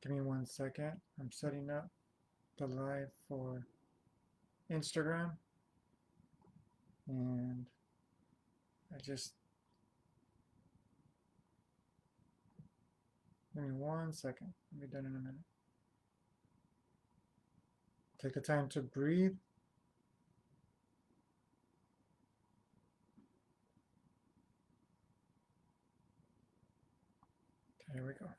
Give me 1 second. I'm setting up the live for Instagram, and I just give me 1 second. I'll be done in a minute. Take the time to breathe. Okay, here we go.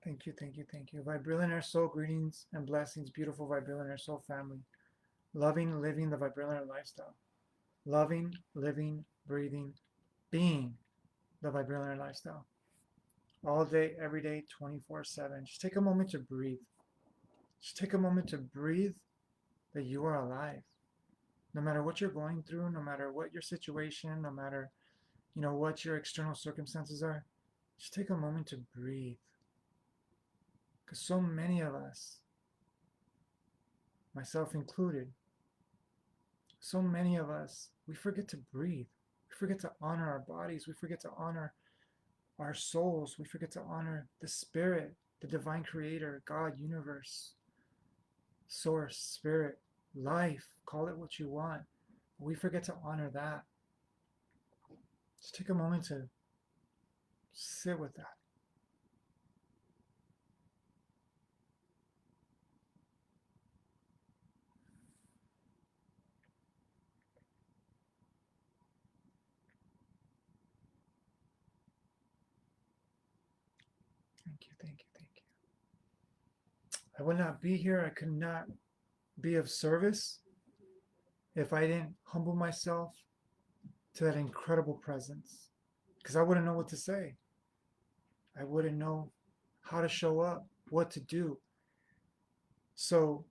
Thank you, thank you, thank you. Vibrillionaire soul greetings and blessings, beautiful Vibrillionaire soul family. Loving, living the Vibrillionaire lifestyle. Loving, living, breathing, being the Vibrillionaire lifestyle. All day, every day, 24/7. Just take a moment to breathe. Just take a moment to breathe that you are alive. No matter what you're going through, no matter what your situation, no matter what your external circumstances are, just take a moment to breathe. Because so many of us, myself included, so many of us, we forget to breathe. We forget to honor our bodies. We forget to honor our souls. We forget to honor the spirit, the divine creator, God, universe, source, spirit, life. Call it what you want. We forget to honor that. Just take a moment to sit with that. Thank you, thank you, thank you. I would not be here. I could not be of service if I didn't humble myself to that incredible presence. Because I wouldn't know what to say. I wouldn't know how to show up, what to do. So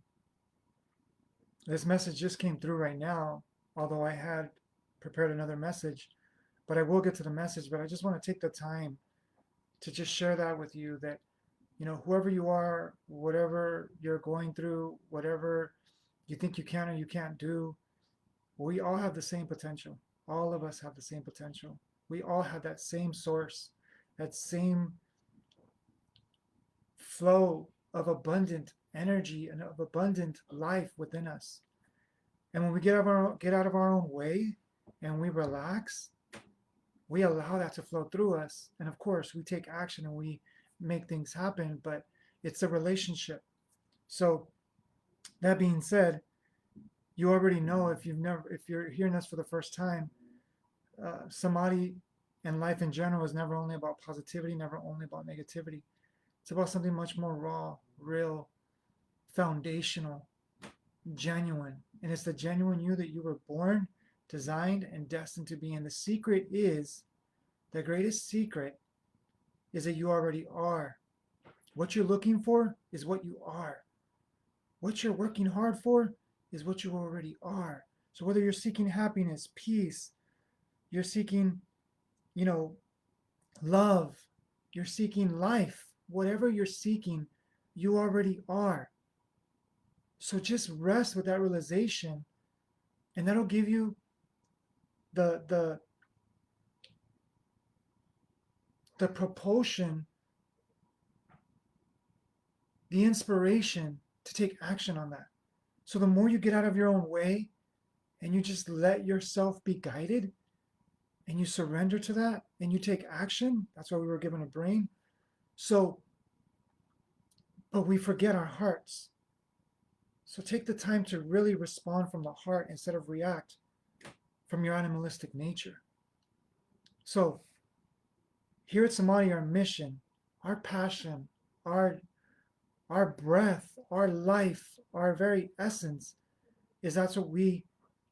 this message just came through right now, although I had prepared another message, but I will get to the message. But I just want to take the time to just share that with you that, whoever you are, whatever you're going through, whatever you think you can or you can't do, we all have the same potential. All of us have the same potential. We all have that same source, that same flow of abundant energy and of abundant life within us. And when we get out of our own way and we relax, we allow that to flow through us. And of course, we take action and we make things happen, but it's a relationship. So that being said, you already know, if you're hearing this for the first time, samadhi and life in general is never only about positivity, never only about negativity. It's about something much more raw, real, foundational, genuine. And it's the genuine you that you were born, designed, and destined to be. And the greatest secret is that you already are. What you're looking for is what you are. What you're working hard for is what you already are. So whether you're seeking happiness, peace, you're seeking, love, you're seeking life, whatever you're seeking, you already are. So just rest with that realization, and that'll give you the propulsion, the inspiration to take action on that. So the more you get out of your own way and you just let yourself be guided and you surrender to that and you take action, that's why we were given a brain. So, but we forget our hearts. So take the time to really respond from the heart instead of react from your animalistic nature. So here at Samadhi, our mission, our passion, our breath, our life, our very essence is that's what we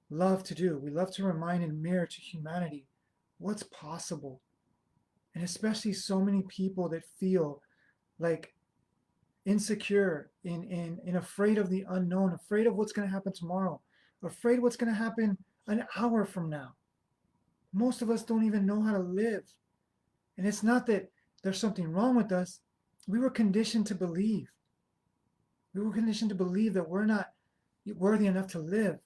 love to do. We love to remind and mirror to humanity what's possible. And especially so many people that feel like insecure, in afraid of the unknown, afraid of what's going to happen tomorrow, afraid what's going to happen an hour from now. Most of us don't even know how to live. And it's not that there's something wrong with us. We were conditioned to believe. We were conditioned to believe that we're not worthy enough to live.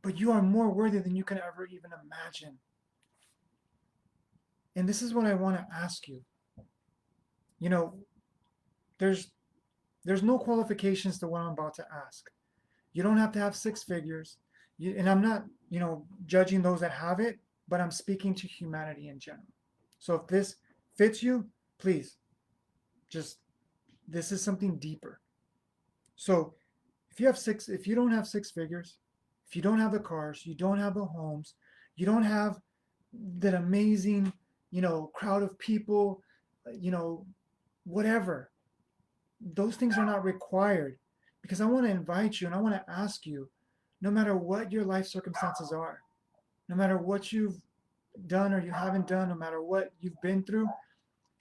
But you are more worthy than you can ever even imagine. And this is what I want to ask you. You know, there's there's no qualifications to what I'm about to ask. You don't have to have six figures. And I'm not, judging those that have it, but I'm speaking to humanity in general. So if this fits you, please, just, this is something deeper. So if you don't have six figures, if you don't have the cars, you don't have the homes, you don't have that amazing, crowd of people, you know, whatever, those things are not required, because I want to invite you and I want to ask you, no matter what your life circumstances are, no matter what you've done or you haven't done, no matter what you've been through,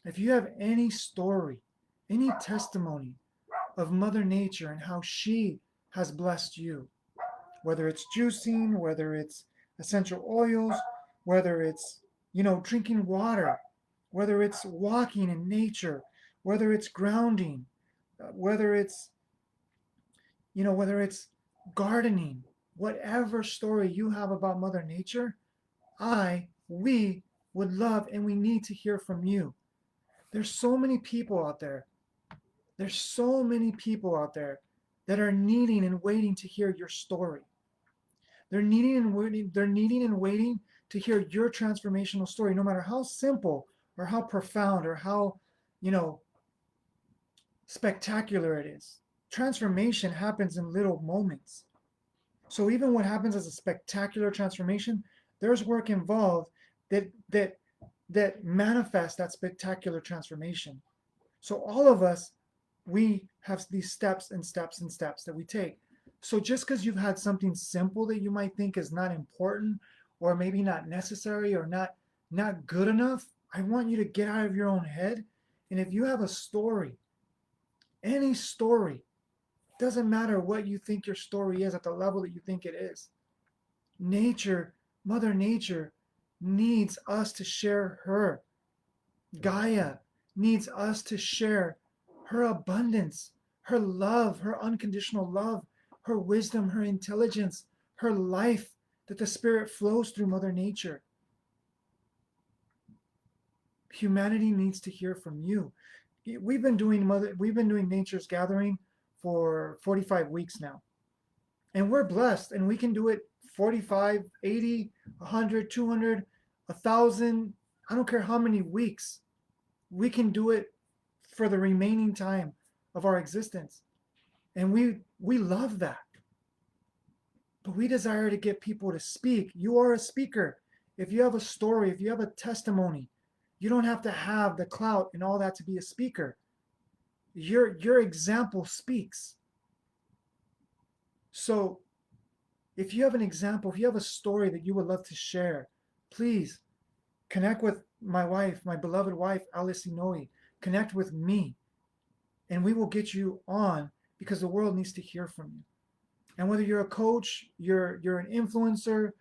if you have any story, any testimony of Mother Nature and how she has blessed you, whether it's juicing, whether it's essential oils, whether it's, drinking water, whether it's walking in nature, whether it's grounding, whether it's, whether it's gardening, whatever story you have about Mother Nature, we would love and we need to hear from you. There's so many people out there. There's so many people out there that are needing and waiting to hear your story. They're needing and waiting to hear your transformational story, no matter how simple or how profound or how, you know, spectacular it is. Transformation happens in little moments. So even what happens as a spectacular transformation, there's work involved that manifests that spectacular transformation. So all of us, we have these steps and steps and steps that we take. So just because you've had something simple that you might think is not important or maybe not necessary or not good enough, I want you to get out of your own head. And if you have a story, any story, doesn't matter what you think your story is at the level that you think it is. Nature, Mother Nature, needs us to share her. Gaia needs us to share her abundance, her love, her unconditional love, her wisdom, her intelligence, her life that the Spirit flows through Mother Nature. Humanity needs to hear from you. We've been doing Nature's Gathering for 45 weeks now. And we're blessed and we can do it 45, 80, 100, 200, 1,000, I don't care how many weeks. We can do it for the remaining time of our existence. And we love that. But we desire to get people to speak. You are a speaker. If you have a story, if you have a testimony, you don't have to have the clout and all that to be a speaker. Your example speaks. So if you have an example, if you have a story that you would love to share, please connect with my wife, my beloved wife, Alice Sinohui. Connect with me, and we will get you on, because the world needs to hear from you. And whether you're a coach, you're an influencer,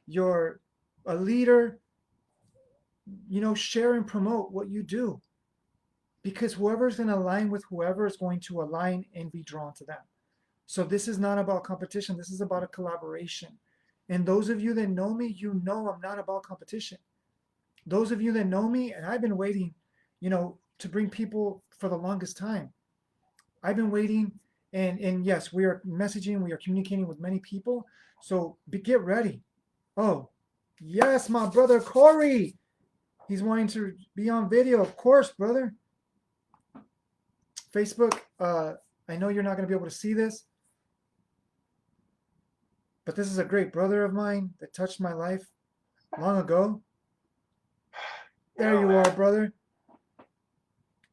you're a leader, share and promote what you do, because whoever's going to align with whoever is going to align and be drawn to them. So this is not about competition. This is about a collaboration. And those of you that know me, I'm not about competition. Those of you that know me, and I've been waiting, to bring people for the longest time. I've been waiting, and yes, we are messaging, we are communicating with many people. So get ready. Oh, yes, my brother Corey. He's wanting to be on video. Of course, brother. Facebook, I know you're not going to be able to see this, but this is a great brother of mine that touched my life long ago. There you are, brother.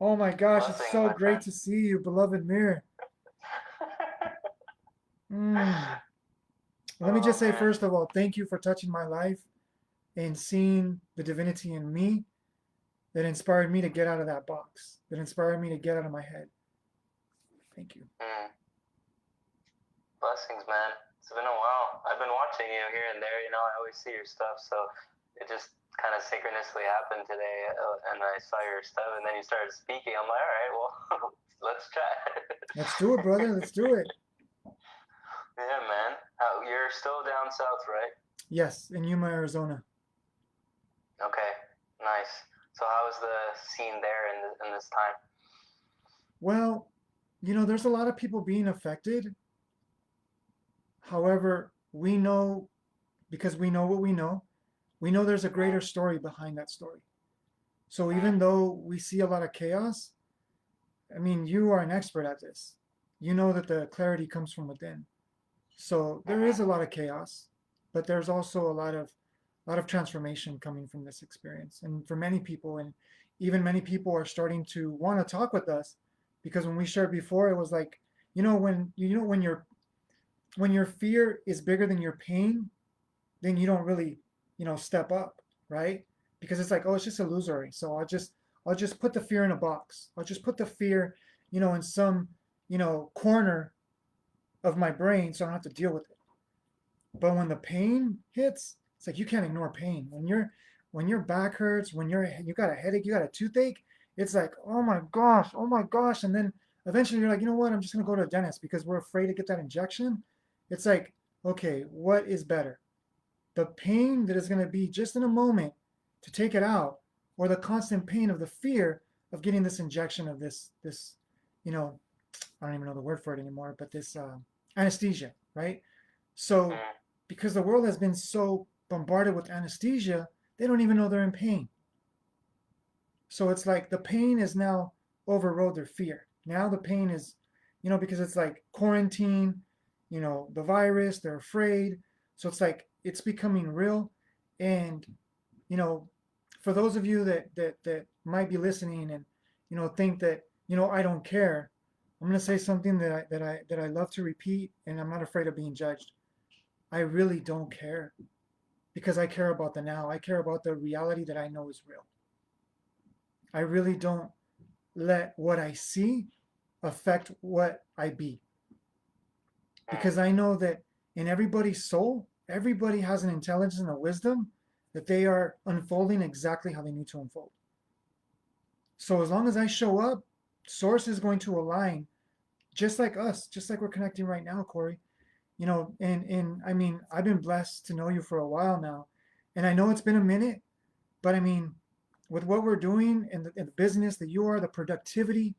Oh my gosh, it's so great to see you, beloved Mir. Let me just say, first of all, thank you for touching my life and seeing the divinity in me that inspired me to get out of that box, that inspired me to get out of my head. Thank you. Blessings, man. It's been a while. I've been watching you here and there. I always see your stuff. So it just kind of synchronously happened today, and I saw your stuff, and then you started speaking. I'm like, all right, well, let's Let's do it, chat. brother. Let's do it. Yeah, man. You're still down south, right? Yes, in Yuma, Arizona. Okay, nice. So how is the scene there in this time? Well, there's a lot of people being affected. However, we know, because we know what we know there's a greater Mm, story behind that story. So mm, even though we see a lot of chaos, I mean, you are an expert at this. You know that the clarity comes from within. So there is a mm-hmm. lot of chaos, but there's also a lot of transformation coming from this experience. And for many people, and even many people are starting to want to talk with us, because when we shared before, it was like, when your fear is bigger than your pain, then you don't really, step up, right? Because it's like, oh, it's just illusory. So I'll just put the fear in a box. I'll just put the fear, in some, corner of my brain, so I don't have to deal with it. But when the pain hits, it's like you can't ignore pain. When your back hurts, when you got a headache, you got a toothache, it's like, oh my gosh. And then eventually you're like, you know what? I'm just gonna go to a dentist because we're afraid to get that injection. It's like, okay, what is better? The pain that is gonna be just in a moment to take it out, or the constant pain of the fear of getting this injection of this, you know, I don't even know the word for it anymore, but this anesthesia, right? So, Mm, because the world has been so bombarded with anesthesia, they don't even know they're in pain. So it's like the pain is now overrode their fear. Now the pain is, because it's like quarantine, the virus, they're afraid. So it's like it's becoming real. And, you know, for those of you that might be listening and, think that, I don't care, I'm gonna say something that I love to repeat, and I'm not afraid of being judged. I really don't care, because I care about the now. I care about the reality that I know is real. I really don't let what I see affect what I be, mm, because I know that in everybody's soul, everybody has an intelligence and a wisdom that they are unfolding exactly how they need to unfold. So as long as I show up, source is going to align, just like us, just like we're connecting right now, Corey. And I mean, I've been blessed to know you for a while now, and I know it's been a minute, but I mean, with what we're doing and the business that you are, the productivity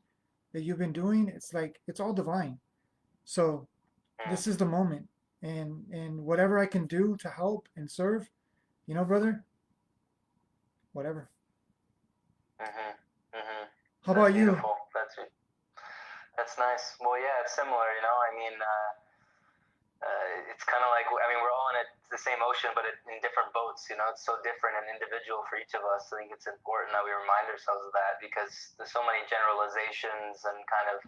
that you've been doing, it's like it's all divine. So mm, this is the moment, and whatever I can do to help and serve, brother, whatever. mm-hmm, mm-hmm. How That's about you? beautiful. That's nice. Well, yeah, it's similar. I mean, it's kind of like, I mean, we're all in the same ocean, but in different boats. It's so different and individual for each of us. I think it's important that we remind ourselves of that, because there's so many generalizations and kind of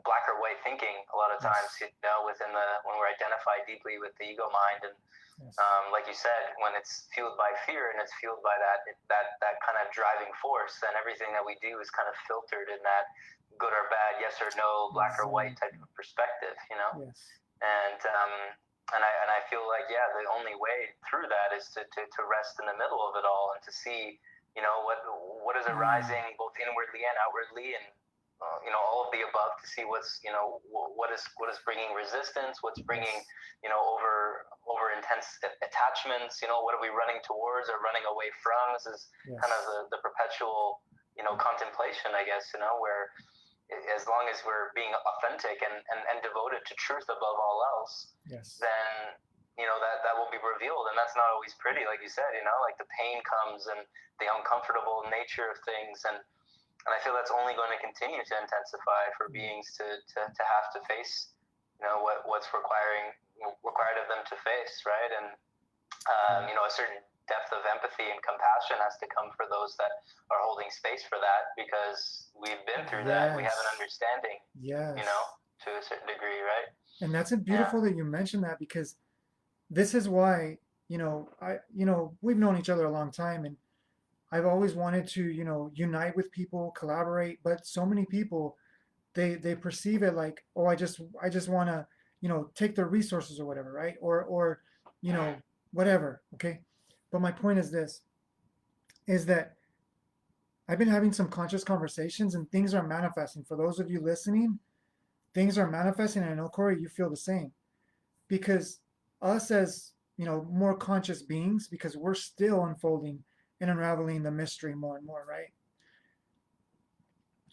black or white thinking a lot of times. Yes, Within when we're identified deeply with the ego mind, and yes, like you said, when it's fueled by fear and it's fueled by that kind of driving force, then everything that we do is kind of filtered in that good or bad, yes or no, black or white type exactly. of perspective. Yes, And I feel like, yeah, the only way through that is to rest in the middle of it all, and to see, what is mm, arising both inwardly and outwardly, and all of the above, to see what is bringing resistance, what's bringing yes, over intense attachments. What are we running towards or running away from? This is kind of yes, the perpetual contemplation, I guess, where as long as we're being authentic and devoted to truth above all else, yes, then that will be revealed. And that's not always pretty, like you said. Like the pain comes, and the uncomfortable nature of things, and I feel that's only going to continue to intensify for mm, beings to have to face what's required of them to face, right? And yeah, a certain depth of empathy and compassion has to come for those that are holding space for that, because we've been through that. We have an yes, understanding, yes. to a certain degree, right? And that's Yeah. beautiful that you mentioned that, because this is why, we've known each other a long time, and I've always wanted to, unite with people, collaborate, but so many people, they perceive it like, oh, I just want to, take their resources or whatever, right? Or Mm, whatever. Okay. But my point is this, is that I've been having some conscious conversations and things are manifesting. For those of you listening, things are manifesting. And I know, Corey, you feel the same. Because us as, more conscious beings, because we're still unfolding and unraveling the mystery more and more, right?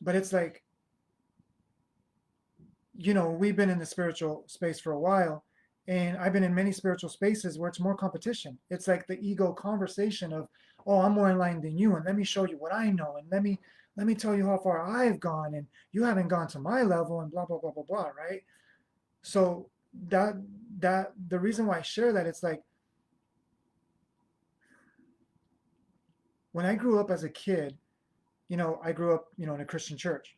But it's like, we've been in the spiritual space for a while, and I've been in many spiritual spaces where it's more competition. It's like the ego conversation of, oh, I'm more enlightened than you, and let me show you what I know, and let me tell you how far I've gone, and you haven't gone to my level, and blah blah blah blah blah, right? So that the reason why I share that, it's like when I grew up as a kid, I grew up, in a Christian church.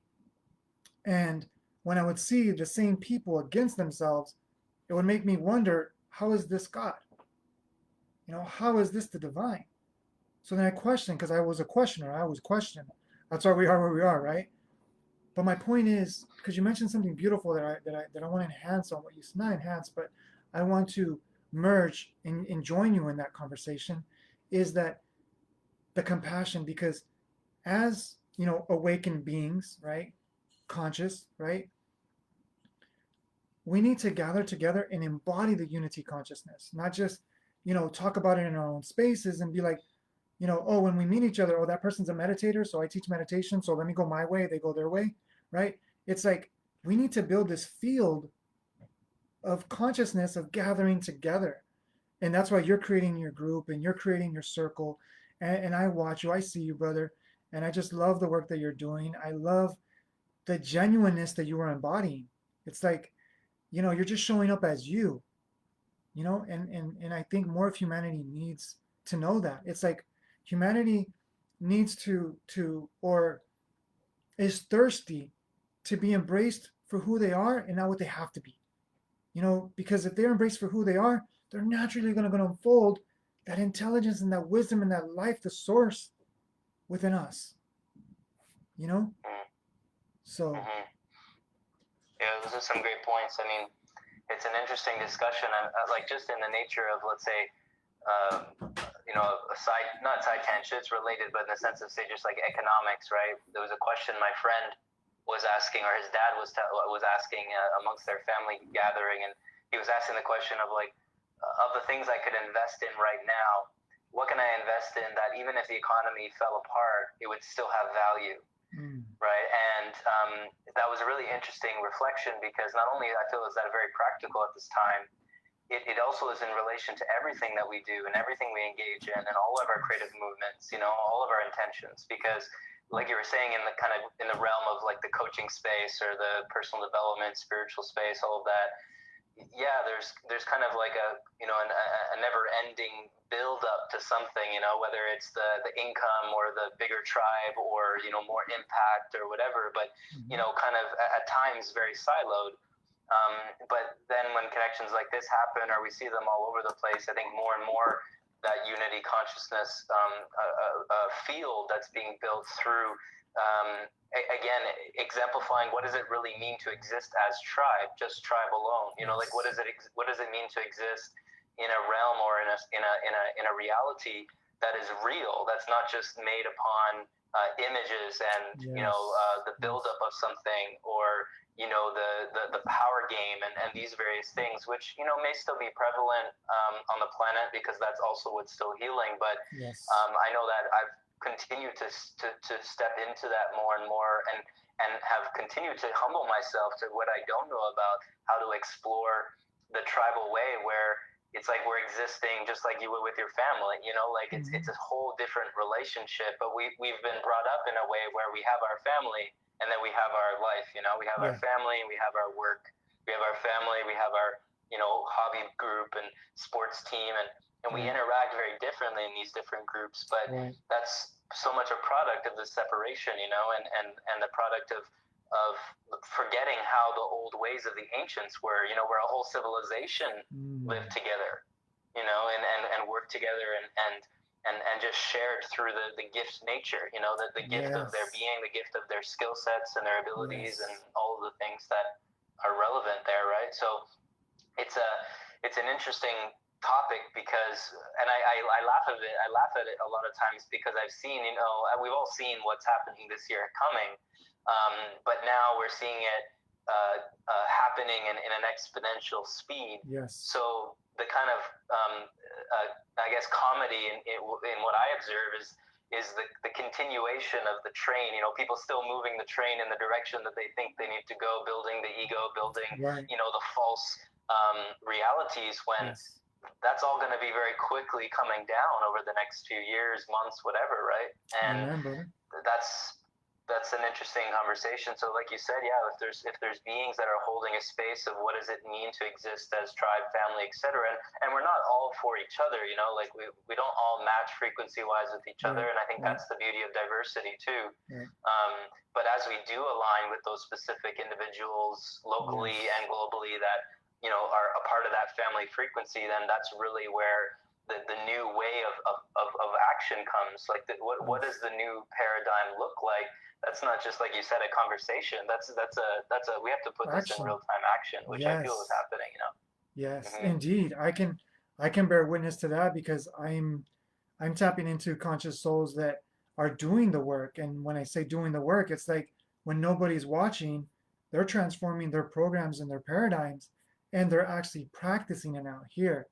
And when I would see the same people against themselves, it would make me wonder, how is this God? How is this the divine? So then I questioned, because I was a questioner. I always question. That's why we are where we are, right? But my point is, because you mentioned something beautiful that I want to enhance on what you said, not enhance, but I want to merge and join you in that conversation, is that the compassion, because as awakened beings, right, conscious, right, we need to gather together and embody the unity consciousness, not just talk about it in our own spaces and be like, oh, when we meet each other, oh, that person's a meditator, so I teach meditation, so let me go my way, they go their way, right? It's like we need to build this field of consciousness of gathering together. And that's why you're creating your group and you're creating your circle. And I watch you, I see you, brother. And I just love the work that you're doing. I love the genuineness that you are embodying. It's like, you're just showing up as you, and I think more of humanity needs to know that. It's like humanity needs or is thirsty to be embraced for who they are and not what they have to be. Because if they're embraced for who they are, they're naturally going to unfold that intelligence and that wisdom and that life, the source within us. So. Mm-hmm. Yeah, those are some great points. I mean, it's an interesting discussion. Like just in the nature of, let's say, a not side tangent, it's related, but in the sense of, say, just like economics, right? There was a question my friend was asking, or his dad was asking amongst their family gathering, and he was asking the question of like, of the things I could invest in right now, what can I invest in that even if the economy fell apart, it would still have value? Right, and that was a really interesting reflection, because not only I feel is that very practical at this time, it also is in relation to everything that we do and everything we engage in and all of our creative movements, all of our intentions. Because like you were saying, in the kind of in the realm of like the coaching space or the personal development, spiritual space, all of that, yeah, there's kind of like a never-ending build-up to something, whether it's the income or the bigger tribe or more impact or whatever, but kind of at times very siloed. But then when connections like this happen, or we see them all over the place, I think more and more that unity consciousness field that's being built through, again, exemplifying what does it really mean to exist as tribe, just tribe alone. Like what does it mean to exist in a realm or in a reality that is real, that's not just made upon images and the buildup of something, or the power game and these various things, which may still be prevalent on the planet, because that's also what's still healing. But I know that I've continued to step into that more and more, and have continued to humble myself to what I don't know about, how to explore the tribal way, where it's like we're existing just like you would with your family, like it's a whole different relationship, but we've been brought up in a way where we have our family and then we have our life, we have our family, we have our work, we have our family, we have our hobby group and sports team, and we interact very differently in these different groups, but that's so much a product of the separation, and the product of forgetting how the old ways of the ancients were, where a whole civilization lived together, and worked together and just shared through the gift nature, the gift of their being, the gift of their skill sets and their abilities and all of the things that are relevant there, right? So it's an interesting topic because, and I laugh at it. I laugh at it a lot of times because I've seen, we've all seen what's happening this year coming, but now we're seeing it happening in an exponential speed. Yes. So the kind of, I guess, comedy in what I observe is the continuation of the train. People still moving the train in the direction that they think they need to go, building the ego, building, Right. the false realities, when Yes. that's all going to be very quickly coming down over the next few years, months, whatever, right? And Amen, brother. that's an interesting conversation. So like you said, yeah, if there's beings that are holding a space of what does it mean to exist as tribe, family, etc., and we're not all for each other, like we don't all match frequency wise with each other, and I think that's the beauty of diversity too. But as we do align with those specific individuals locally and globally that are a part of that family frequency, then that's really where the new way of action comes. Like what does the new paradigm look like? That's not just, like you said, a conversation. That's a we have to put this in real time action, which I feel is happening. Yes, indeed. I can bear witness to that because I'm tapping into conscious souls that are doing the work. And when I say doing the work, it's like when nobody's watching, they're transforming their programs and their paradigms, and they're actually practicing it out here.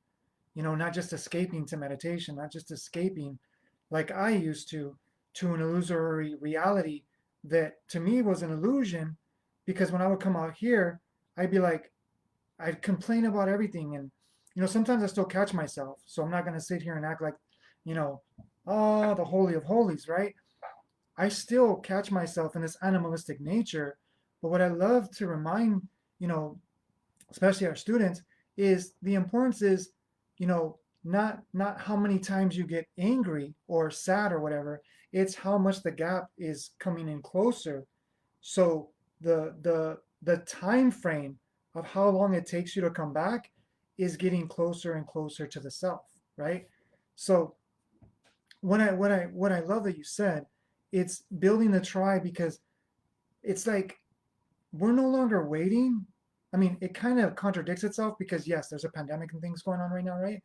Not just escaping to meditation, not just escaping like I used to an illusory reality that to me was an illusion, because when I would come out here, I'd be like, I'd complain about everything. And, sometimes I still catch myself. So I'm not going to sit here and act like, oh, the Holy of Holies, right? I still catch myself in this animalistic nature. But what I love to remind, especially our students, is the importance is, not how many times you get angry or sad or whatever. It's how much the gap is coming in closer. So the time frame of how long it takes you to come back is getting closer and closer to the self, right? So what I love that you said, it's building the tribe, because it's like we're no longer waiting. I mean, it kind of contradicts itself because yes, there's a pandemic and things going on right now, right?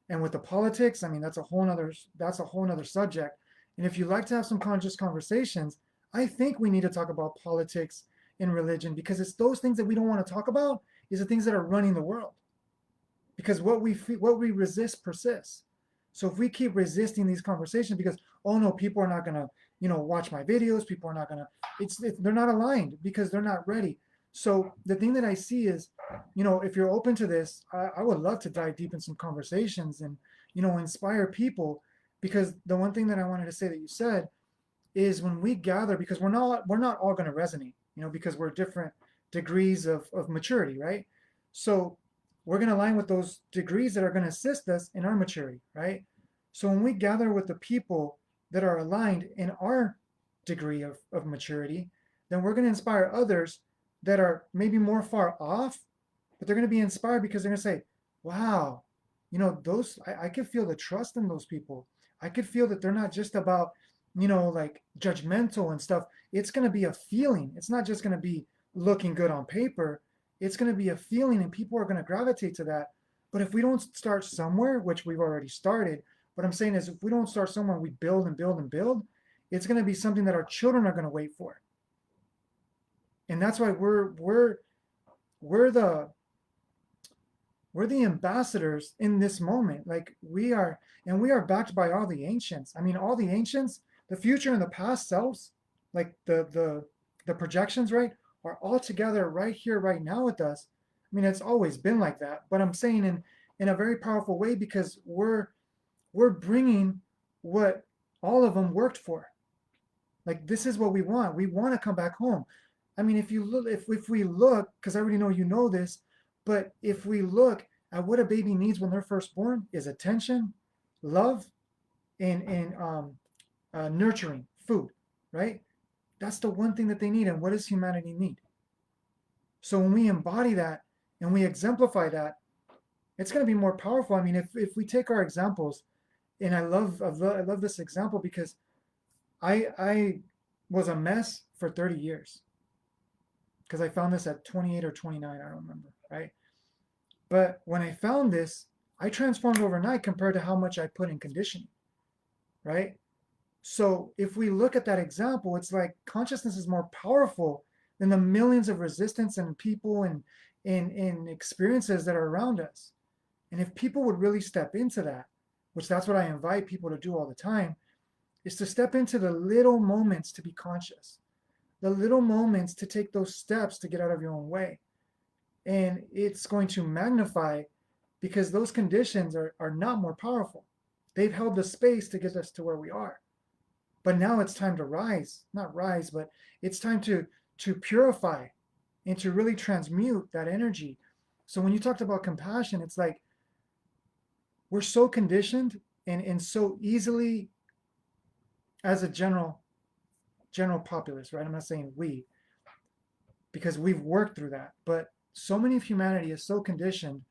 And with the politics, I mean, that's a whole nother subject. And if you like to have some conscious conversations, I think we need to talk about politics and religion, because it's those things that we don't want to talk about is the things that are running the world. Because what we resist persists. So if we keep resisting these conversations because, oh no, people are not gonna, watch my videos, people are not gonna, they're not aligned because they're not ready. So the thing that I see is, if you're open to this, I would love to dive deep in some conversations and, inspire people. Because the one thing that I wanted to say that you said is when we gather, because we're not all going to resonate, because we're different degrees of maturity, right? So we're going to align with those degrees that are going to assist us in our maturity, right? So when we gather with the people that are aligned in our degree of maturity, then we're going to inspire others that are maybe more far off, but they're going to be inspired because they're going to say, wow, those, I could feel the trust in those people. I could feel that they're not just about, like judgmental and stuff. It's going to be a feeling. It's not just going to be looking good on paper. It's going to be a feeling, and people are going to gravitate to that. But if we don't start somewhere, which we've already started, what I'm saying is if we don't start somewhere, we build and build and build, it's going to be something that our children are going to wait for. And that's why we're the ambassadors in this moment. Like we are, and we are backed by all the ancients. I mean, all the ancients, the future and the past selves, like the projections, right, are all together right here, right now with us. I mean, it's always been like that, but I'm saying in a very powerful way, because we're bringing what all of them worked for. Like this is what we want. We want to come back home. I mean, if you look, if we look, because I already know you know this, but if we look at what a baby needs when they're first born, is attention, love, and nurturing, food, right? That's the one thing that they need. And what does humanity need? So when we embody that and we exemplify that, it's going to be more powerful. I mean, if we take our examples, and I love this example because I was a mess for 30 years. Because I found this at 28 or 29, I don't remember, right? But when I found this, I transformed overnight compared to how much I put in conditioning, right? So if we look at that example, it's like consciousness is more powerful than the millions of resistance and people and experiences that are around us. And if people would really step into that, which that's what I invite people to do all the time, is to step into the little moments to be conscious, the little moments to take those steps to get out of your own way. And it's going to magnify because those conditions are not more powerful. They've held the space to get us to where we are. But now it's time to rise, not rise, but it's time to purify and to really transmute that energy. So when you talked about compassion, it's like we're so conditioned and so easily as a general populace, right? I'm not saying we, because we've worked through that, but so many of humanity is so conditioned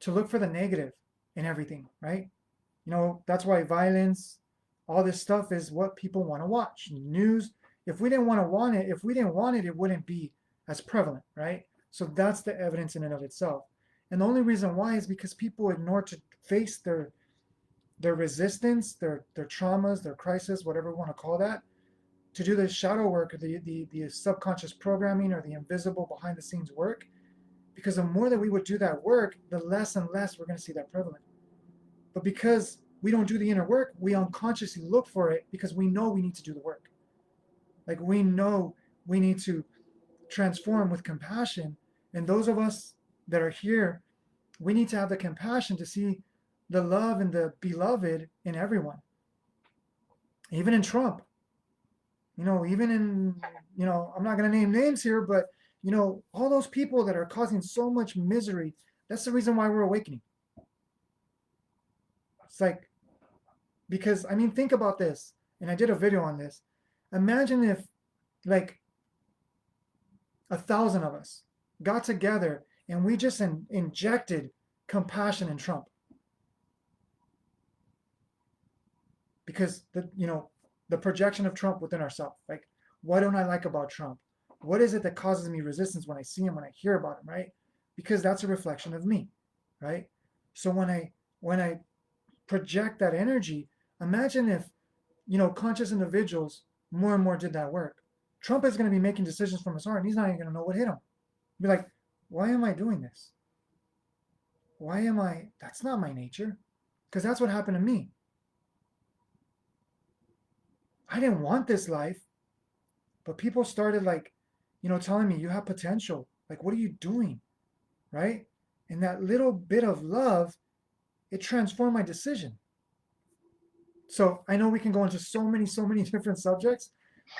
to look for the negative in everything, right? You know, that's why violence, all this stuff is what people want to watch. News, if we didn't want it, it wouldn't be as prevalent, right? So that's the evidence in and of itself. And the only reason why is because people ignore to face their resistance, their traumas, their crisis, whatever we want to call that, to do the shadow work or the subconscious programming or the invisible behind the scenes work. Because the more that we would do that work, the less and less we're going to see that prevalent. But because we don't do the inner work, we unconsciously look for it because we know we need to do the work. Like we know we need to transform with compassion. And those of us that are here, we need to have the compassion to see the love and the beloved in everyone. Even in Trump, even in, I'm not going to name names here, but, all those people that are causing so much misery, that's the reason why we're awakening. It's like, because, think about this, and I did a video on this. Imagine if, like, 1,000 of us got together and we just injected compassion in Trump. Because the projection of Trump within ourselves. Like, what don't I like about Trump? What is it that causes me resistance when I see him, when I hear about him, right? Because that's a reflection of me, right? So when I project that energy, imagine if, conscious individuals more and more did that work. Trump is going to be making decisions from his heart, and he's not even going to know what hit him. He'll be like, why am I doing this? That's not my nature. Because that's what happened to me. I didn't want this life, but people started telling me you have potential. Like, what are you doing? Right? And that little bit of love, it transformed my decision. So I know we can go into so many different subjects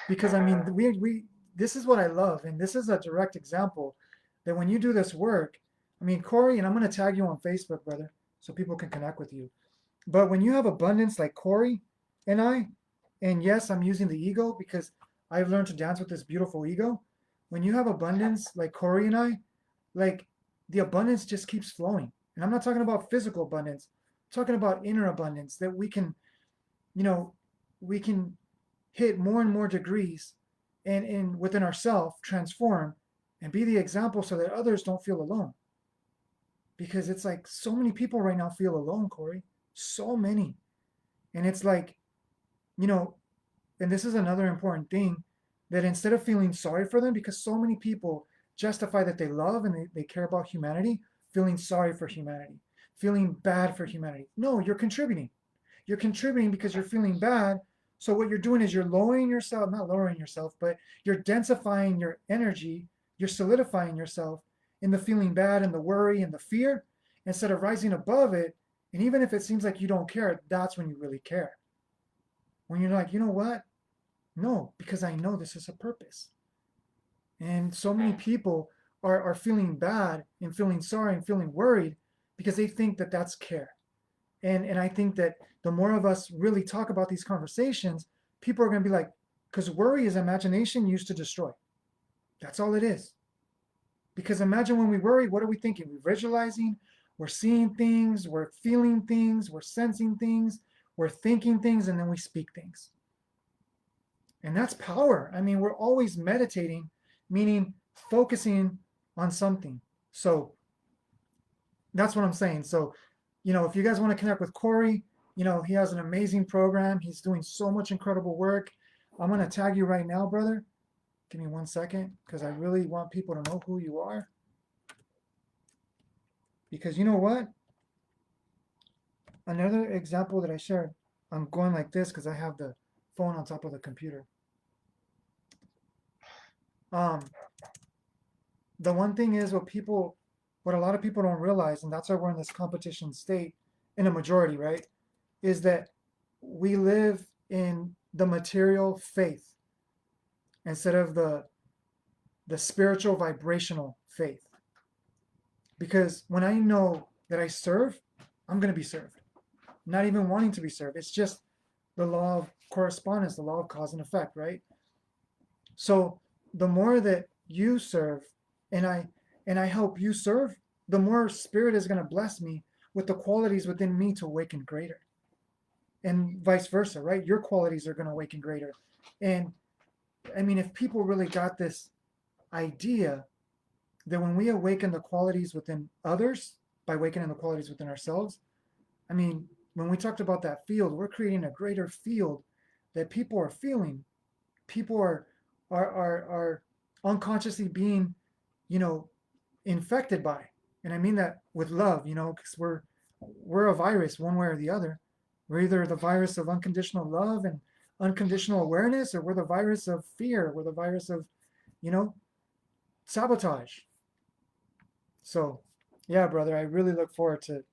because we this is what I love. And this is a direct example that when you do this work, Corey, and I'm going to tag you on Facebook, brother, so people can connect with you. But when you have abundance like Corey and I, and yes, I'm using the ego because I've learned to dance with this beautiful ego. When you have abundance like Corey and I, like the abundance just keeps flowing. And I'm not talking about physical abundance. I'm talking about inner abundance that we can, we can hit more and more degrees and within ourselves transform and be the example so that others don't feel alone. Because it's like so many people right now feel alone, Corey. So many. And it's like, and this is another important thing, that instead of feeling sorry for them, because so many people justify that they love and they care about humanity, feeling sorry for humanity, feeling bad for humanity. No, you're contributing. You're contributing because you're feeling bad. So what you're doing is you're lowering yourself, not lowering yourself, but you're densifying your energy, you're solidifying yourself in the feeling bad and the worry and the fear, instead of rising above it. And even if it seems like you don't care, that's when you really care. When you're like, you know what? No, because I know this is a purpose. And so many people are feeling bad and feeling sorry and feeling worried because they think that that's care. And I think that the more of us really talk about these conversations, people are going to be like, because worry is imagination used to destroy. That's all it is. Because imagine when we worry, what are we thinking? We're visualizing, we're seeing things, we're feeling things, we're sensing things, we're thinking things, and then we speak things. And that's power. We're always meditating, meaning focusing on something. So that's what I'm saying. So if you guys want to connect with Corey, he has an amazing program. He's doing so much incredible work. I'm going to tag you right now, brother. Give me 1 second, because I really want people to know who you are. Because you know what? Another example that I shared, I'm going like this because I have the phone on top of the computer. The one thing is what a lot of people don't realize, and that's why we're in this competition state in a majority, right? Is that we live in the material faith instead of the spiritual vibrational faith. Because when I know that I serve, I'm going to be served. Not even wanting to be served. It's just the law of correspondence, the law of cause and effect, right? So the more that you serve and I help you serve, the more spirit is going to bless me with the qualities within me to awaken greater. And vice versa, right? Your qualities are going to awaken greater. And I mean, if people really got this idea that when we awaken the qualities within others by awakening the qualities within ourselves, I mean, when we talked about that field, we're creating a greater field that people are feeling. People are unconsciously being, infected by. And I mean that with love, because we're a virus one way or the other. We're either the virus of unconditional love and unconditional awareness, or we're the virus of fear. We're the virus of, sabotage. So, yeah, brother, I really look forward to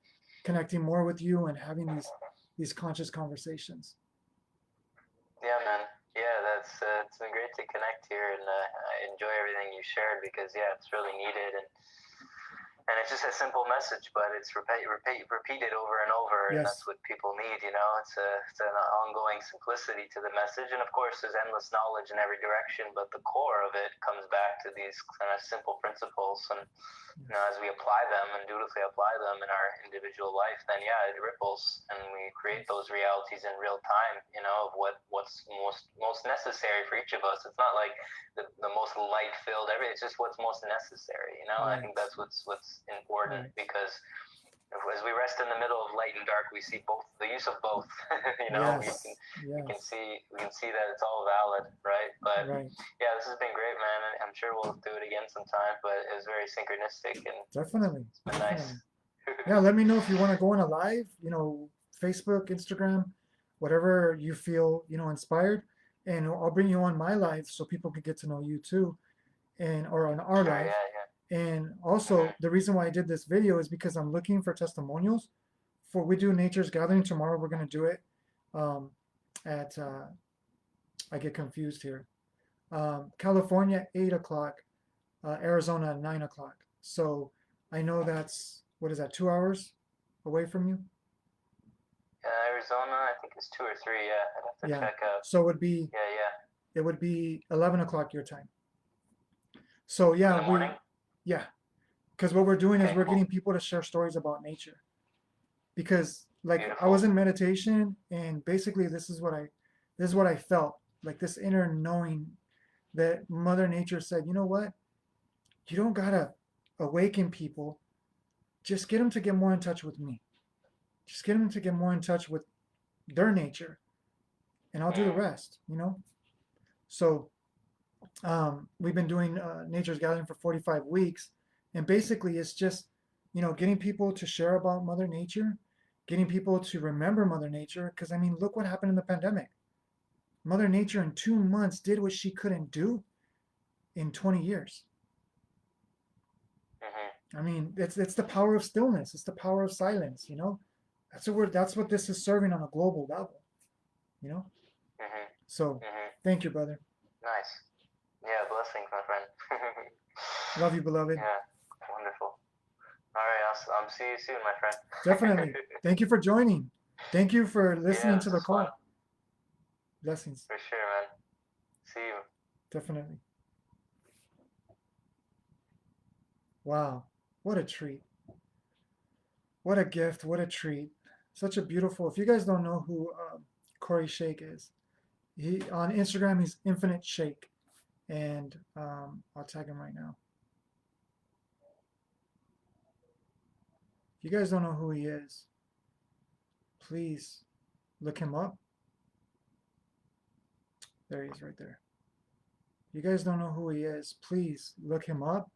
connecting more with you and having these conscious conversations. Yeah, man. Yeah, that's it's been great to connect here, and I enjoy everything you shared because it's really needed, and it's just a simple message, but it's repeated over and over, and Yes. that's what people need. It's an ongoing simplicity to the message, and of course, there's endless knowledge in every direction, but the core of it comes back to these kind of simple principles, and as we apply them and dutifully apply them in our individual life, then it ripples, and we create those realities in real time. Of what's most necessary for each of us. It's not like the most light filled everything. It's just what's most necessary. Right. I think that's what's important, Right. because as we rest in the middle of light and dark, we see both, the use of both. Yes. We can see that it's all valid, right? But Right. this has been great, man. I'm sure we'll do it again sometime. But it was very synchronistic, and Definitely. it's been Definitely. nice. Yeah, let me know if you want to go on a live, Facebook, Instagram, whatever you feel, inspired. And I'll bring you on my live so people can get to know you too, or on our Sure, live. yeah. And also, the reason why I did this video is because I'm looking for testimonials. We do Nature's Gathering tomorrow. We're going to do it at, I get confused here, California, 8 o'clock, Arizona, 9 o'clock. So I know that's, what is that, 2 hours away from you? Arizona, I think it's 2 or 3. I'd have to check out. So it would be, it would be 11 o'clock your time. So in the morning? because what we're doing is Okay, we're cool. getting people to share stories about nature. Because like I Beautiful. was in meditation, and basically this is what I felt, like this inner knowing that Mother Nature said, you know what? You don't gotta awaken people. Just get them to get more in touch with me. Just get them to get more in touch with their nature, and I'll do the rest. So we've been doing Nature's Gathering for 45 weeks, and basically it's just getting people to share about Mother Nature, getting people to remember Mother Nature. Because I mean, look what happened in the pandemic. Mother Nature in 2 months did what she couldn't do in 20 years. I mean, it's the power of stillness. It's the power of silence. That's what this is serving on a global level. So thank you, brother. Nice. Yeah, blessings, my friend. Love you, beloved. Yeah, wonderful. All right, I'll see you soon, my friend. Definitely. Thank you for joining. Thank you for listening to the call. Fun. Blessings. For sure, man. See you. Definitely. Wow. What a treat. What a gift. What a treat. Such a beautiful. If you guys don't know who Corey Shake is, he on Instagram he's Infinite Shake, and I'll tag him right now. If you guys don't know who he is, please look him up. There he is right there. You guys don't know who he is, please look him up,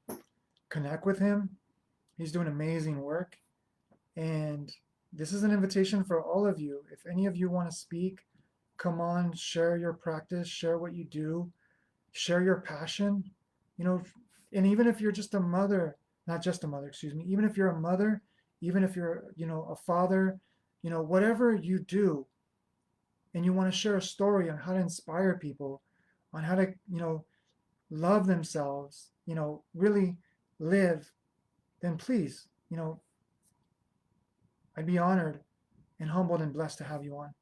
connect with him. He's doing amazing work. And this is an invitation for all of you. If any of you want to speak, come on, share your practice, share what you do, share your passion. You know, and even if you're just a mother, not just a mother, excuse me, even if you're a mother, even if you're, a father, whatever you do, and you want to share a story on how to inspire people, on how to, love themselves, really live, then please, I'd be honored and humbled and blessed to have you on.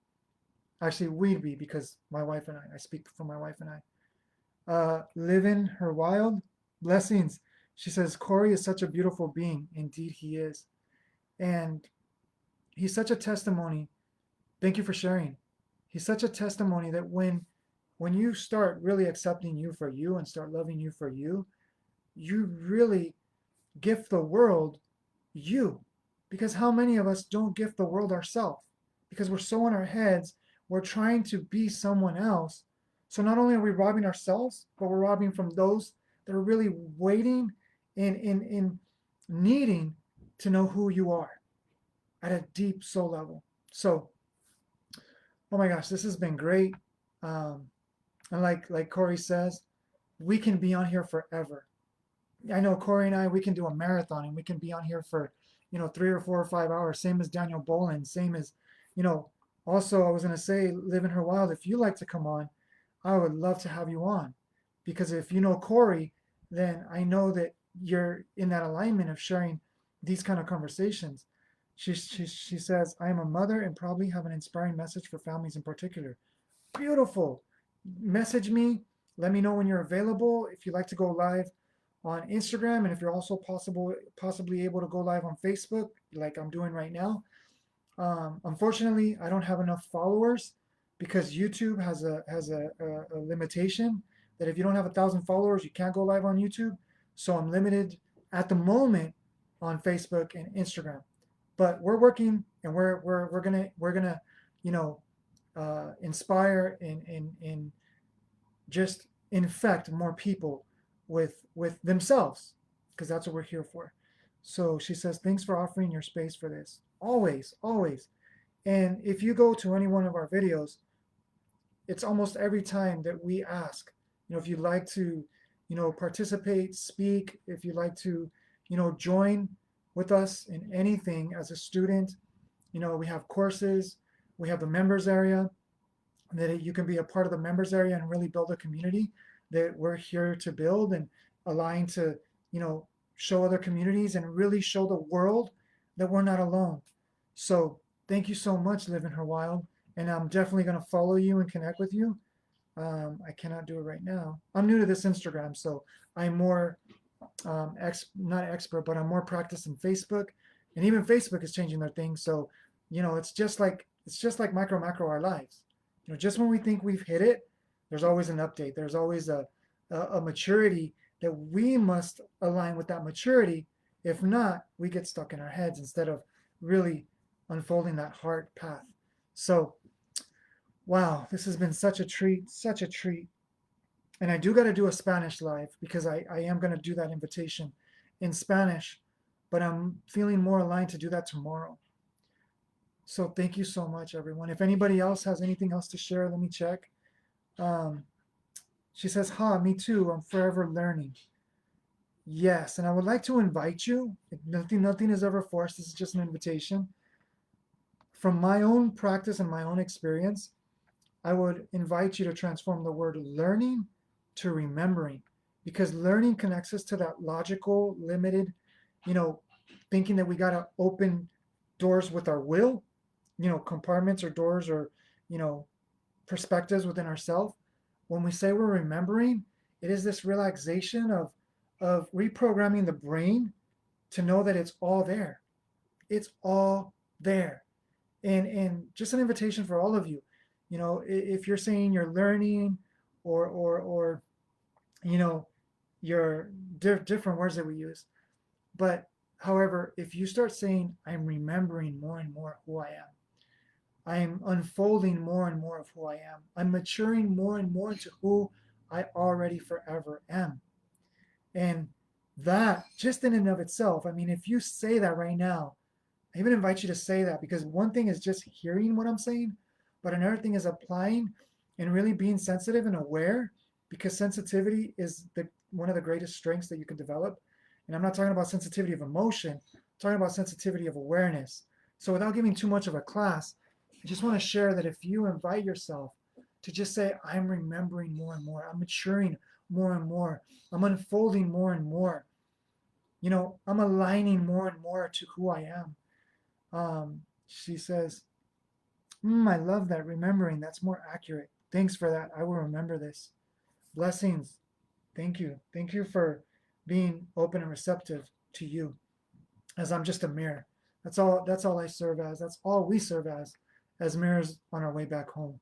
Actually, we'd be, because my wife and I speak for my wife and I. Living her wild blessings. She says, Corey is such a beautiful being. Indeed, he is. And he's such a testimony. Thank you for sharing. He's such a testimony that when you start really accepting you for you and start loving you for you, you really gift the world you. Because how many of us don't gift the world ourselves? Because we're so in our heads, we're trying to be someone else. So not only are we robbing ourselves, but we're robbing from those that are really waiting and needing to know who you are at a deep soul level. So, oh my gosh, this has been great. And like Corey says, we can be on here forever. I know Corey and I, we can do a marathon and we can be on here for, 3 or 4 or 5 hours. Same as Daniel Bolin. Same as, also I was going to say, Living Her Wild, if you like to come on, I would love to have you on. Because if you know Corey, then I know that you're in that alignment of sharing these kind of conversations. She says, I am a mother and probably have an inspiring message for families in particular. Beautiful. Message me. Let me know when you're available. If you'd like to go live on Instagram, and if you're also possibly able to go live on Facebook, like I'm doing right now. Unfortunately, I don't have enough followers because YouTube has a limitation that if you don't have 1,000 followers, you can't go live on YouTube. So I'm limited at the moment on Facebook and Instagram. But we're working, and we're gonna inspire and just infect more people with themselves, because that's what we're here for. So she says, thanks for offering your space for this. Always, always. And if you go to any one of our videos, it's almost every time that we ask, if you'd like to, participate, speak, if you'd like to, join with us in anything as a student, we have courses, we have the members area, that you can be a part of the members area and really build a community that we're here to build and align to, show other communities and really show the world that we're not alone. So thank you so much, Living Her Wild. And I'm definitely going to follow you and connect with you. I cannot do it right now. I'm new to this Instagram, so I'm more not expert, but I'm more practiced in Facebook. And even Facebook is changing their thing. So, it's just like macro our lives. Just when we think we've hit it, there's always an update. There's always a maturity that we must align with that maturity. If not, we get stuck in our heads instead of really unfolding that heart path. So, wow, this has been such a treat, such a treat. And I do got to do a Spanish live because I am going to do that invitation in Spanish, but I'm feeling more aligned to do that tomorrow. So thank you so much, everyone. If anybody else has anything else to share, let me check. She says, me too. I'm forever learning. Yes, and I would like to invite you. Nothing is ever forced. This is just an invitation. From my own practice and my own experience, I would invite you to transform the word learning to remembering, because learning connects us to that logical, limited, thinking that we got to open doors with our will, compartments or doors or, perspectives within ourselves. When we say we're remembering, it is this relaxation of reprogramming the brain to know that it's all there. It's all there. And just an invitation for all of you. If you're saying you're learning or your different words that we use. But however, if you start saying, I'm remembering more and more who I am, I'm unfolding more and more of who I am. I'm maturing more and more into who I already forever am. And that, just in and of itself, I mean, if you say that right now, I even invite you to say that, because one thing is just hearing what I'm saying, but another thing is applying and really being sensitive and aware, because sensitivity is one of the greatest strengths that you can develop. And I'm not talking about sensitivity of emotion, I'm talking about sensitivity of awareness. So without giving too much of a class, I just want to share that if you invite yourself to just say, I'm remembering more and more, I'm maturing more and more, I'm unfolding more and more, I'm aligning more and more to who I am. She says, I love that. Remembering, that's more accurate. Thanks for that. I will remember this. Blessings. Thank you. Thank you for being open and receptive to you, as I'm just a mirror. That's all I serve as. That's all we serve as mirrors on our way back home.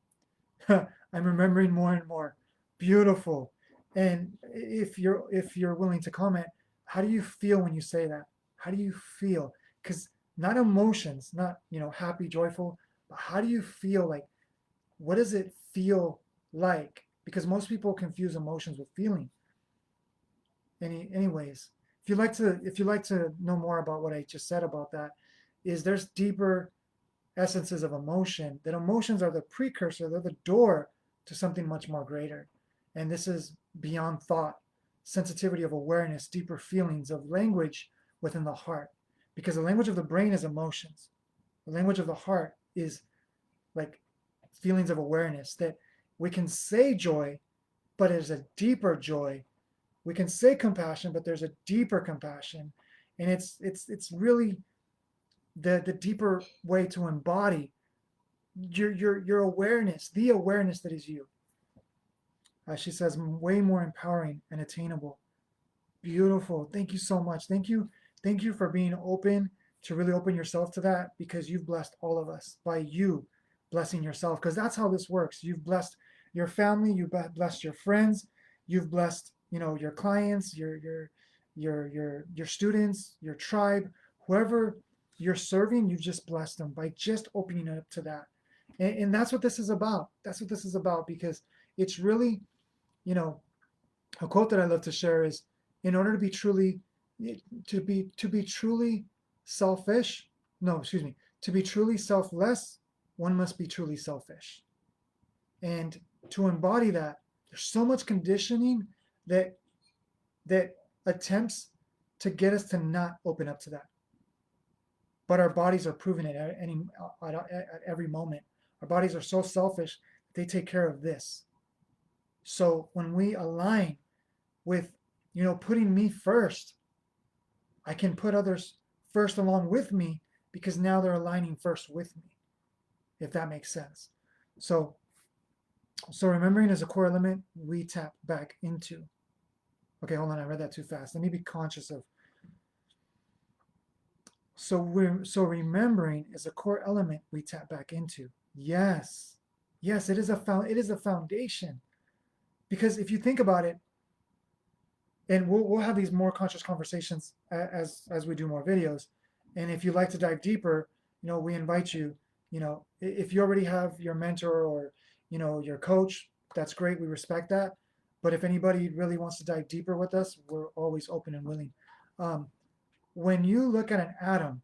I'm remembering more and more. Beautiful. And if you're willing to comment, how do you feel when you say that? How do you feel? Because not emotions, not happy, joyful, but how do you feel? Like, what does it feel like? Because most people confuse emotions with feeling. Anyways, if you'd like to know more about what I just said about that, is there's deeper essences of emotion, that emotions are the precursor, they're the door to something much more greater. And this is beyond thought, sensitivity of awareness, deeper feelings of language within the heart. Because the language of the brain is emotions. The language of the heart is like feelings of awareness, that we can say joy, but there's a deeper joy. We can say compassion, but there's a deeper compassion. And it's really the deeper way to embody your awareness, the awareness that is you. She says, way more empowering and attainable. Beautiful. Thank you so much. Thank you for being open to really open yourself to that, because you've blessed all of us by you blessing yourself, because that's how this works. You've blessed your family, you've blessed your friends, you've blessed your clients, your students, your tribe, whoever you're serving. You've just blessed them by just opening up to that. And that's what this is about. That's what this is about, because it's really, a quote that I love to share is, in order to be truly selfish, no, excuse me, to be truly selfless, one must be truly selfish. And to embody that, there's so much conditioning that attempts to get us to not open up to that. But our bodies are proving it at every moment. Our bodies are so selfish that they take care of this. So when we align with, putting me first, I can put others first along with me, because now they're aligning first with me, if that makes sense. So remembering is a core element we tap back into. Okay, hold on, I read that too fast. Let me be conscious of. So remembering is a core element we tap back into. Yes, it is a foundation, because if you think about it, and we'll have these more conscious conversations as we do more videos. And if you'd like to dive deeper, we invite you. If you already have your mentor or your coach, that's great. We respect that. But if anybody really wants to dive deeper with us, we're always open and willing. When you look at an atom,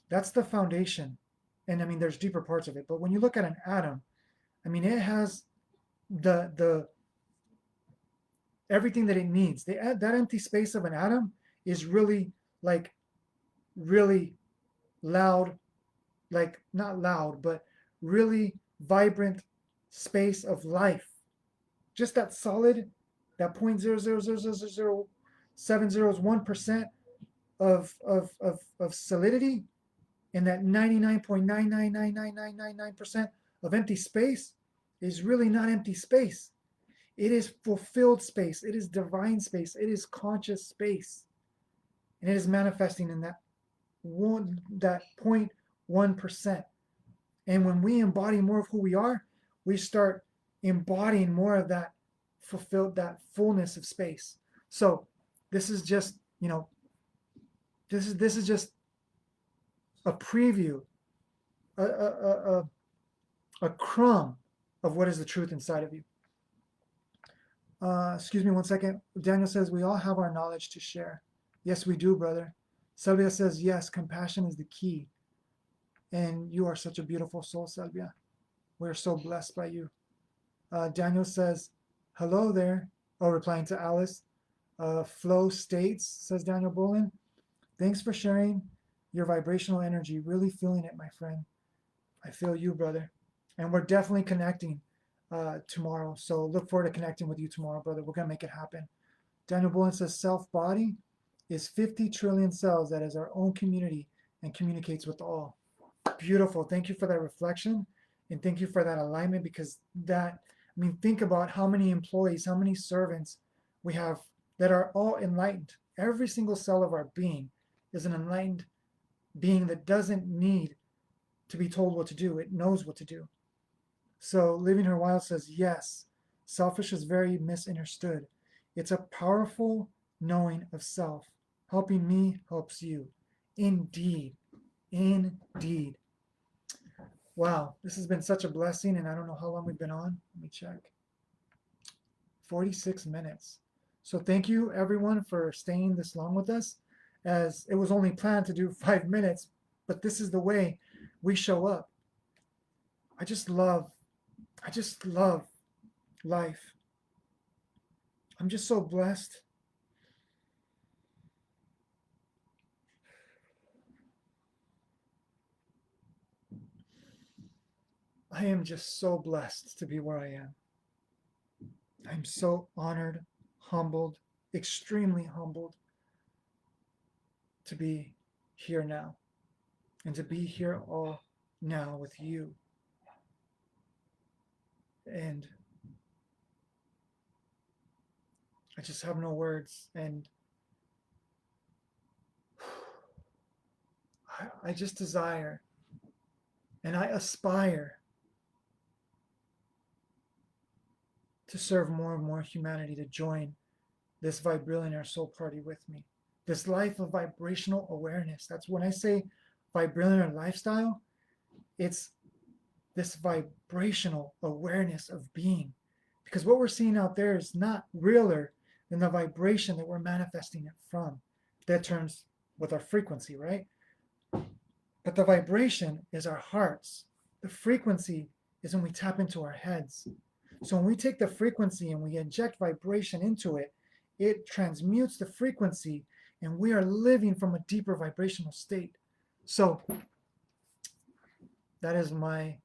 that's the foundation. And I mean, there's deeper parts of it. But when you look at an atom, I mean, it has the everything that it needs. That empty space of an atom is really really loud, like not loud, but really vibrant space of life. Just that solid, that 0.0000701% of solidity, and that 99.9999999% of empty space is really not empty space. It is fulfilled space. It is divine space. It is conscious space. And it is manifesting in that 0.1%. And when we embody more of who we are, we start embodying more of that fullness of space. So this is just, this is just a preview, a crumb of what is the truth inside of you. Excuse me one second. Daniel says, we all have our knowledge to share. Yes, we do, brother. Sylvia says, yes, compassion is the key. And you are such a beautiful soul, Sylvia. We're so blessed by you. Daniel says, hello there. Oh, replying to Alice. Flow states, says Daniel Bolin. Thanks for sharing your vibrational energy. Really feeling it, my friend. I feel you, brother. And we're definitely connecting tomorrow. So look forward to connecting with you tomorrow, brother. We're going to make it happen. Daniel Bolin says self-body is 50 trillion cells that is our own community and communicates with all. Beautiful. Thank you for that reflection. And thank you for that alignment, because that, I mean, think about how many employees, how many servants we have that are all enlightened. Every single cell of our being is an enlightened being that doesn't need to be told what to do. It knows what to do. So Living Her Wild says, yes, selfish is very misunderstood. It's a powerful knowing of self. Helping me helps you. Indeed. Indeed. Wow, this has been such a blessing, and I don't know how long we've been on. Let me check. 46 minutes. So thank you, everyone, for staying this long with us, as it was only planned to do 5 minutes, but this is the way we show up. I just love life. I'm just so blessed. I am just so blessed to be where I am. I'm so honored, humbled, extremely humbled to be here now, and to be here all now with you. And I just have no words. And I just desire and I aspire to serve more and more humanity to join this Vibrillionaire soul party with me. This life of vibrational awareness. That's when I say Vibrillionaire lifestyle, it's this vibrational awareness of being. Because what we're seeing out there is not realer than the vibration that we're manifesting it from. That turns with our frequency, right? But the vibration is our hearts. The frequency is when we tap into our heads. So when we take the frequency and we inject vibration into it, it transmutes the frequency, and we are living from a deeper vibrational state. So that is my,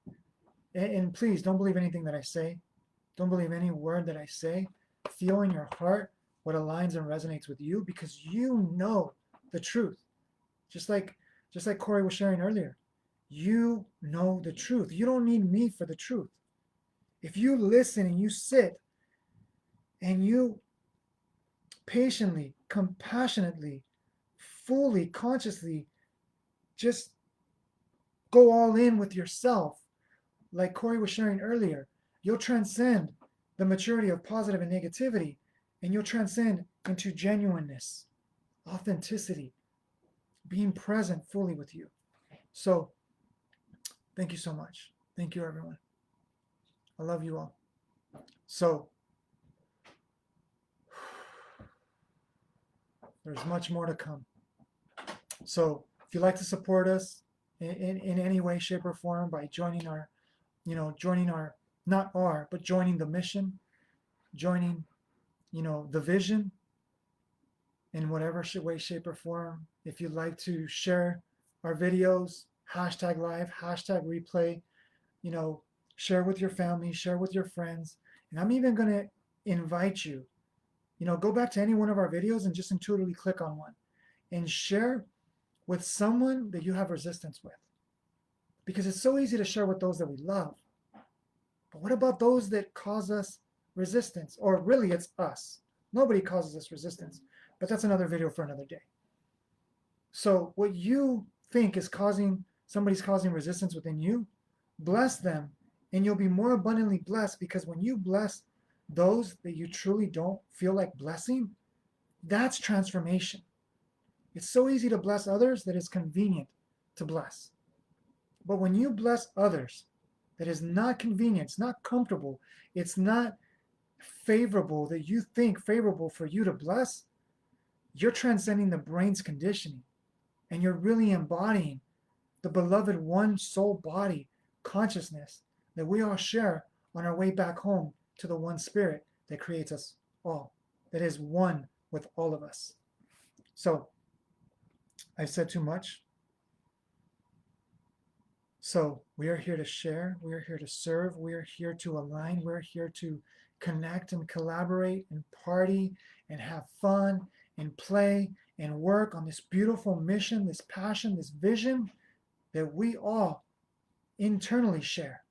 and please don't believe anything that I say. Don't believe any word that I say. Feel in your heart what aligns and resonates with you, because you know the truth. Just like Corey was sharing earlier, you know the truth. You don't need me for the truth. If you listen and you sit and you patiently, compassionately, fully, consciously just go all in with yourself, like Corey was sharing earlier, you'll transcend the maturity of positive and negativity, and you'll transcend into genuineness, authenticity, being present fully with you. So thank you so much. Thank you, everyone. I love you all. So there's much more to come. So if you'd like to support us in any way, shape, or form by joining our, joining the mission, joining, the vision in whatever way, shape, or form. If you'd like to share our videos, hashtag live, hashtag replay, share with your family, share with your friends. And I'm even going to invite you, go back to any one of our videos and just intuitively click on one and share with someone that you have resistance with. Because it's so easy to share with those that we love. But what about those that cause us resistance? Or really, it's us. Nobody causes us resistance. But that's another video for another day. So what you think is somebody's causing resistance within you, bless them, and you'll be more abundantly blessed, because when you bless those that you truly don't feel like blessing, that's transformation. It's so easy to bless others that it's convenient to bless. But when you bless others that is not convenient, it's not comfortable, it's not favorable, that you think favorable for you to bless, you're transcending the brain's conditioning, and you're really embodying the beloved one soul body consciousness that we all share on our way back home to the one spirit that creates us all, that is one with all of us. So I've said too much. So we are here to share, we are here to serve, we are here to align, we're here to connect and collaborate and party and have fun and play and work on this beautiful mission, this passion, this vision that we all internally share.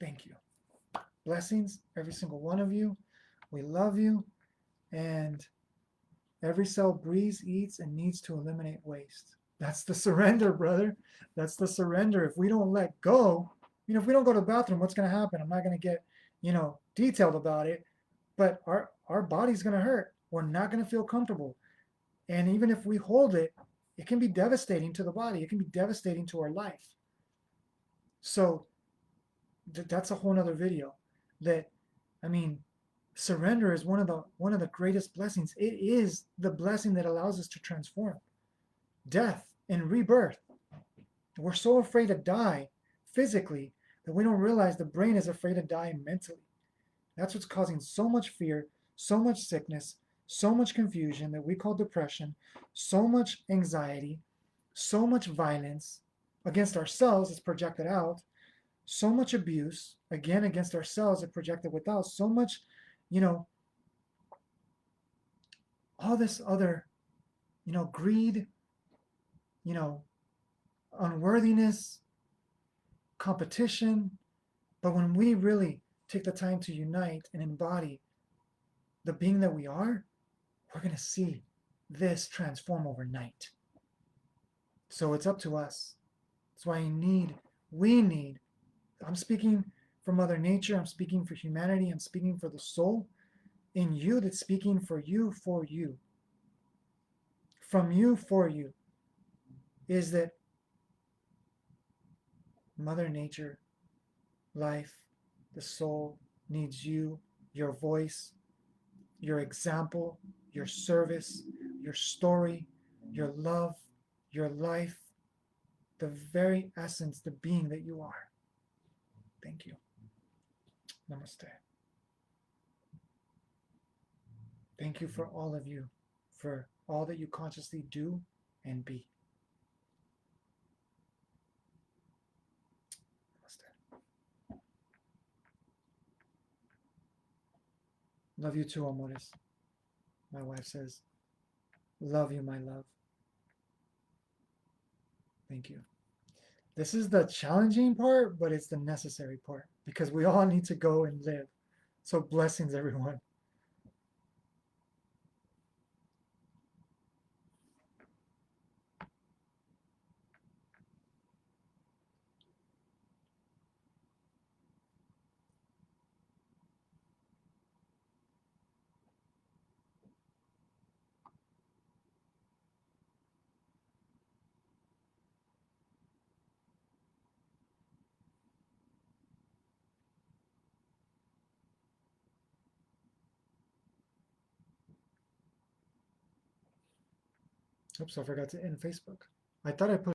Thank you. Blessings, every single one of you. We love you. And every cell breathes, eats, and needs to eliminate waste. That's the surrender, brother. That's the surrender. If we don't let go, if we don't go to the bathroom, what's going to happen? I'm not going to get, detailed about it, but our body's going to hurt. We're not going to feel comfortable. And even if we hold it, it can be devastating to the body. It can be devastating to our life. So that's a whole nother video. Surrender is one of the greatest blessings. It is the blessing that allows us to transform. Death and rebirth. We're so afraid to die physically that we don't realize the brain is afraid to die mentally. That's what's causing so much fear, so much sickness, so much confusion that we call depression, so much anxiety, so much violence against ourselves is projected out, so much abuse, again, against ourselves is projected without, so much, all this other, greed, unworthiness, competition. But when we really take the time to unite and embody the being that we are, we're going to see this transform overnight. So it's up to us. That's why we need, I'm speaking for Mother Nature, I'm speaking for humanity, I'm speaking for the soul in you that's speaking for you, from you, for you, is that Mother Nature, life, the soul needs you, your voice, your example, your service, your story, your love, your life, the very essence, the being that you are. Thank you. Namaste. Thank you for all of you, for all that you consciously do and be. Namaste. Love you too, amores. My wife says, love you, my love. Thank you. This is the challenging part, but it's the necessary part because we all need to go and live. So blessings, everyone. Oops, I forgot to end Facebook. I thought I put